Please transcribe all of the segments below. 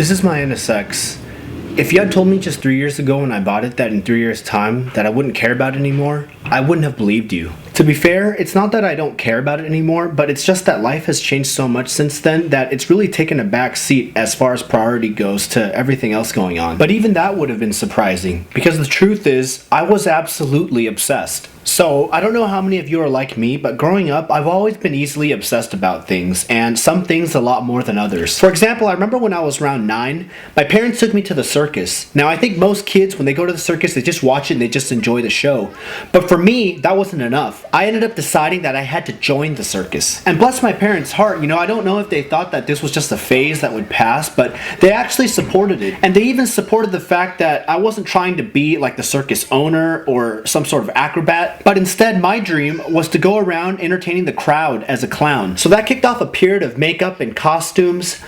This is my NSX. If you had told me just 3 years ago when I bought it that in 3 years' time that I wouldn't care about it anymore, I wouldn't have believed you. To be fair, it's not that I don't care about it anymore, but it's just that life has changed so much since then that it's really taken a back seat as far as priority goes to everything else going on. But even that would have been surprising, because the truth is, I was absolutely obsessed. So, I don't know how many of you are like me, but growing up, I've always been easily obsessed about things, and some things a lot more than others. For example, I remember when I was around 9, my parents took me to the circus. Now, I think most kids, when they go to the circus, they just watch it and they just enjoy the show. But for me, that wasn't enough. I ended up deciding that I had to join the circus. And bless my parents' heart, I don't know if they thought that this was just a phase that would pass, but they actually supported it. And they even supported the fact that I wasn't trying to be like the circus owner or some sort of acrobat. But instead, my dream was to go around entertaining the crowd as a clown. So that kicked off a period of makeup and costumes,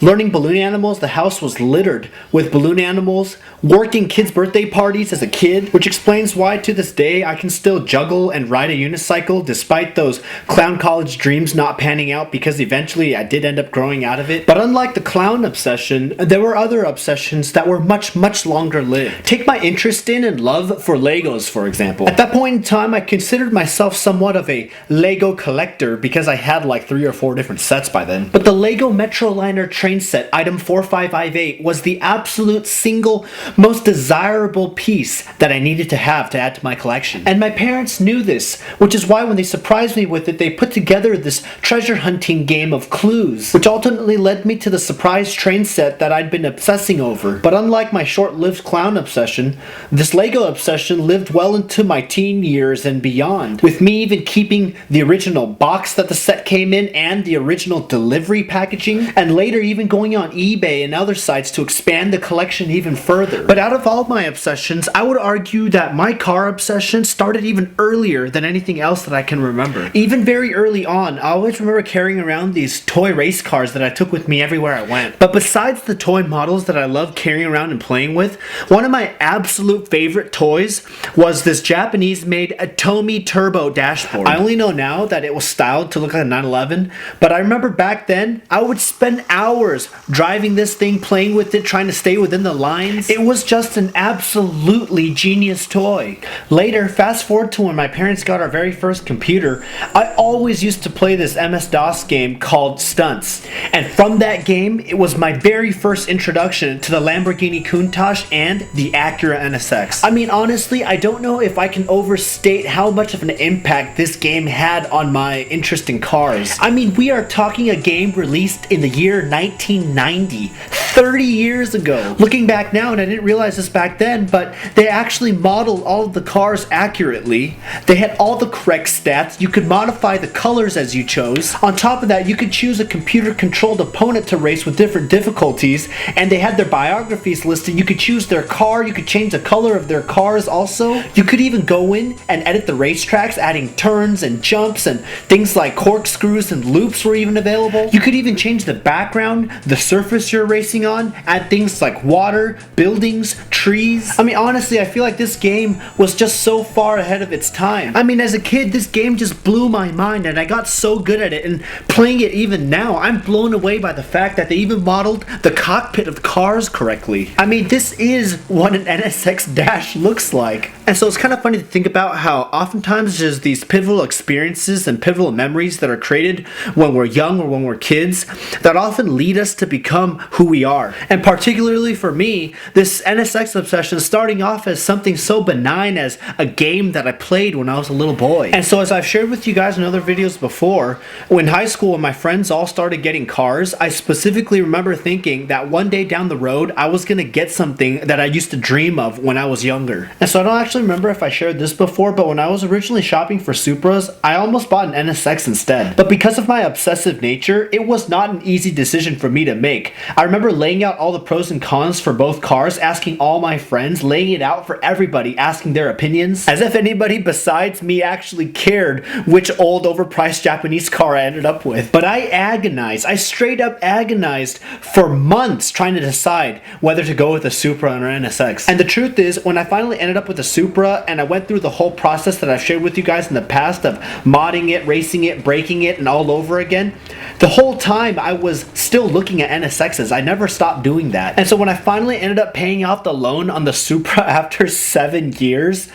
learning balloon animals. The house was littered with balloon animals, working kids' birthday parties as a kid, which explains why to this day I can still juggle and ride a unicycle despite those clown college dreams not panning out, because eventually I did end up growing out of it. But unlike the clown obsession, there were other obsessions that were much longer lived. Take my interest in and love for Legos, for example. At that point in time, I considered myself somewhat of a Lego collector because I had like 3 or 4 different sets by then. But the Lego Metroliner train set item 4558 was the absolute single most desirable piece that I needed to have to add to my collection. And my parents knew this, which is why when they surprised me with it, they put together this treasure hunting game of clues, which ultimately led me to the surprise train set that I'd been obsessing over. But unlike my short-lived clown obsession, this Lego obsession lived well into my teen years and beyond, with me even keeping the original box that the set came in and the original delivery packaging, and later even going on eBay and other sites to expand the collection even further. But out of all my obsessions, I would argue that my car obsession started even earlier than anything else that I can remember. Even very early on, I always remember carrying around these toy race cars that I took with me everywhere I went. But besides the toy models that I love carrying around and playing with, one of my absolute favorite toys was this Japanese-made Atomi Turbo dashboard. I only know now that it was styled to look like a 911, but I remember back then, I would spend hours driving this thing, playing with it, trying to stay within the lines. It was just an absolutely genius toy. Later, fast forward to when my parents got our very first computer, I always used to play this MS-DOS game called Stunts. And from that game, it was my very first introduction to the Lamborghini Countach and the Acura NSX. I mean, honestly, I don't know if I can overstate how much of an impact this game had on my interest in cars. I mean, we are talking a game released in the year 1990, 30 years ago. Looking back now, and I didn't realize this back then, but they actually modeled all of the cars accurately. They had all the correct stats. You could modify the colors as you chose. On top of that, you could choose a computer-controlled opponent to race with different difficulties, and they had their biographies listed. You could choose their car. You could change the color of their cars also. You could even go in and edit the racetracks, adding turns and jumps, and things like corkscrews and loops were even available. You could even change the background, the surface you're racing on, add things like water, buildings, trees. I mean, honestly, I feel like this game was just so far ahead of its time. I mean, as a kid, this game just blew my mind, and I got so good at it, and playing it even now, I'm blown away by the fact that they even modeled the cockpit of cars correctly. I mean, this is what an NSX Dash looks like. And so it's kind of funny to think about how oftentimes there's these pivotal experiences and pivotal memories that are created when we're young or when we're kids that often lead us to become who we are. And particularly for me, this NSX obsession starting off as something so benign as a game that I played when I was a little boy. And so as I've shared with you guys in other videos before, when high school when my friends all started getting cars, I specifically remember thinking that one day down the road I was going to get something that I used to dream of when I was younger. And so I don't actually remember if I shared this before, but when I was originally shopping for Supras, I almost bought an NSX instead. But because of my obsessive nature, it was not an easy decision for me to make. I remember laying out all the pros and cons for both cars, asking all my friends, laying it out for everybody, asking their opinions, as if anybody besides me actually cared which old overpriced Japanese car I ended up with. But I agonized, I straight up agonized for months trying to decide whether to go with a Supra or an NSX. And the truth is, when I finally ended up with a Supra and I went through the whole process that I've shared with you guys in the past of modding it, racing it, breaking it, and all over again, the whole time I was still looking at NSXs. I never stopped doing that. And so when I finally ended up paying off the loan on the Supra after 7 years,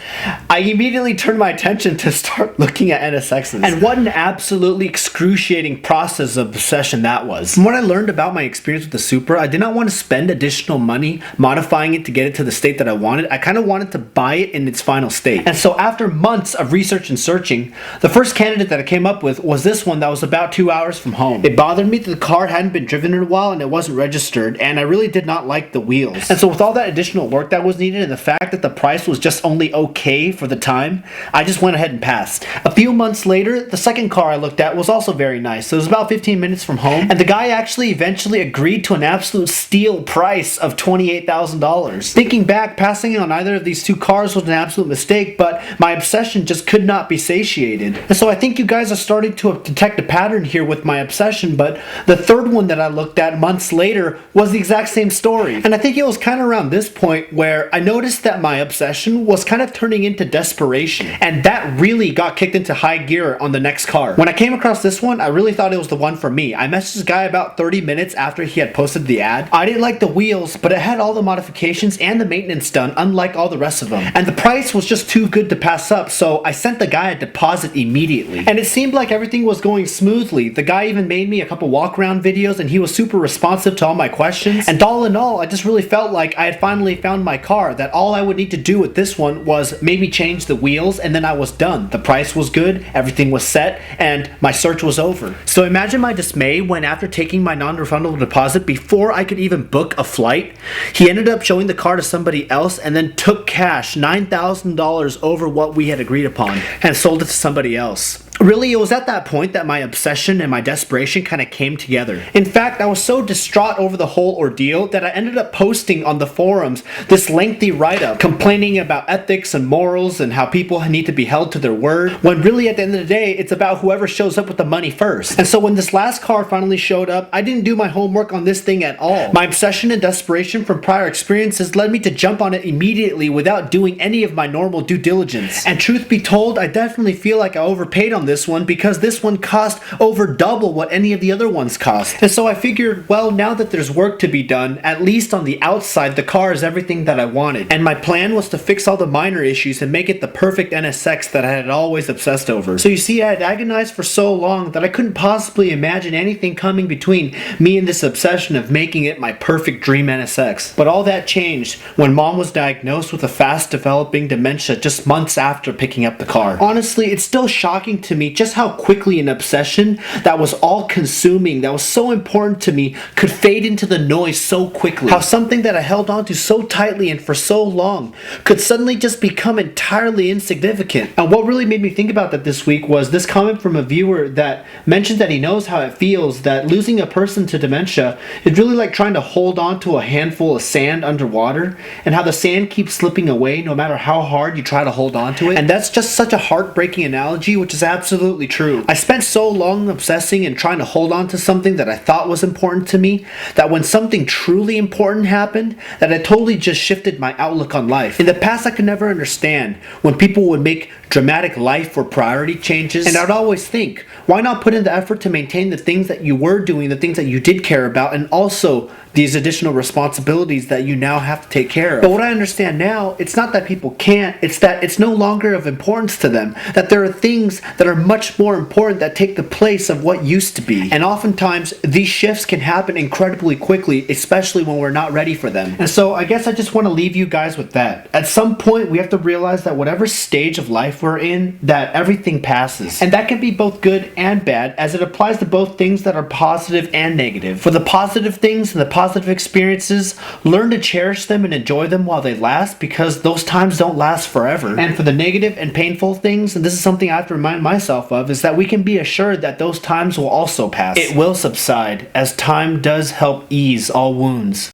I immediately turned my attention to start looking at NSXs. And what an absolutely excruciating process of obsession that was. From what I learned about my experience with the Supra, I did not want to spend additional money modifying it to get it to the state that I wanted. I kind of wanted to buy it in its final state. And so after months of research and searching, the first candidate that I came up with was this one that was about 2 hours from home. It bothered me that the car hadn't been driven in a while and it wasn't registered, and I really did not like the wheels. And so with all that additional work that was needed and the fact that the price was just only okay for the time, I just went ahead and passed. A few months later, the second car I looked at was also very nice. So it was about 15 minutes from home, and the guy actually eventually agreed to an absolute steal price of $28,000. Thinking back, passing on either of these two cars was an absolute mistake, but my obsession just could not be satiated. And so I think you guys are starting to detect a pattern here with my obsession, but the third one that I looked at months later was the exact same story. And I think it was kind of around this point where I noticed that my obsession was kind of turning into desperation, and that really got kicked into high gear on the next car. When I came across this one, I really thought it was the one for me. I messaged this guy about 30 minutes after he had posted the ad. I didn't like the wheels, but it had all the modifications and the maintenance done, unlike all the rest of them. And the price was just too good to pass up, so I sent the guy a deposit immediately. And it seemed like everything was going smoothly. The guy even made me a couple walk around videos, and he was super responsive to all my questions. And all in all, I just really felt like I had finally found my car, that all I would need to do with this one was maybe change the wheels, and then I was done. The price was good, everything was set, and my search was over. So imagine my dismay when, after taking my non-refundable deposit, before I could even book a flight, he ended up showing the car to somebody else and then took cash, $9,000 over what we had agreed upon, and sold it to somebody else. Really, it was at that point that my obsession and my desperation kind of came together. In fact, I was so distraught over the whole ordeal that I ended up posting on the forums this lengthy write-up complaining about ethics and morals and how people need to be held to their word, when really at the end of the day, it's about whoever shows up with the money first. And so when this last car finally showed up, I didn't do my homework on this thing at all. My obsession and desperation from prior experiences led me to jump on it immediately without doing any of my normal due diligence. And truth be told, I definitely feel like I overpaid on this one, because this one cost over double what any of the other ones cost. And so I figured, well, now that there's work to be done, at least on the outside, the car is everything that I wanted. And my plan was to fix all the minor issues and make it the perfect NSX that I had always obsessed over. So you see, I had agonized for so long that I couldn't possibly imagine anything coming between me and this obsession of making it my perfect dream NSX. But all that changed when Mom was diagnosed with a fast developing dementia just months after picking up the car. Honestly, it's still shocking to me just how quickly an obsession that was all consuming, that was so important to me, could fade into the noise so quickly. How something that I held on to so tightly and for so long could suddenly just become entirely insignificant. And what really made me think about that this week was this comment from a viewer that mentioned that he knows how it feels, that losing a person to dementia is really like trying to hold on to a handful of sand underwater, and how the sand keeps slipping away no matter how hard you try to hold on to it. And that's just such a heartbreaking analogy, which is absolutely true. I spent so long obsessing and trying to hold on to something that I thought was important to me, that when something truly important happened, that it totally just shifted my outlook on life. In the past, I could never understand when people would make dramatic life or priority changes, and I'd always think, why not put in the effort to maintain the things that you were doing, the things that you did care about, and also these additional responsibilities that you now have to take care of. But what I understand now, it's not that people can't, it's that it's no longer of importance to them, that there are things that are much more important that take the place of what used to be. And oftentimes, these shifts can happen incredibly quickly, especially when we're not ready for them. And so I guess I just want to leave you guys with that. At some point, we have to realize that whatever stage of life we're in, that everything passes. And that can be both good and bad, as it applies to both things that are positive and negative. For the positive things and the positive experiences, learn to cherish them and enjoy them while they last, because those times don't last forever. And for the negative and painful things, and this is something I have to remind myself of, is that we can be assured that those times will also pass. It will subside, as time does help ease all wounds.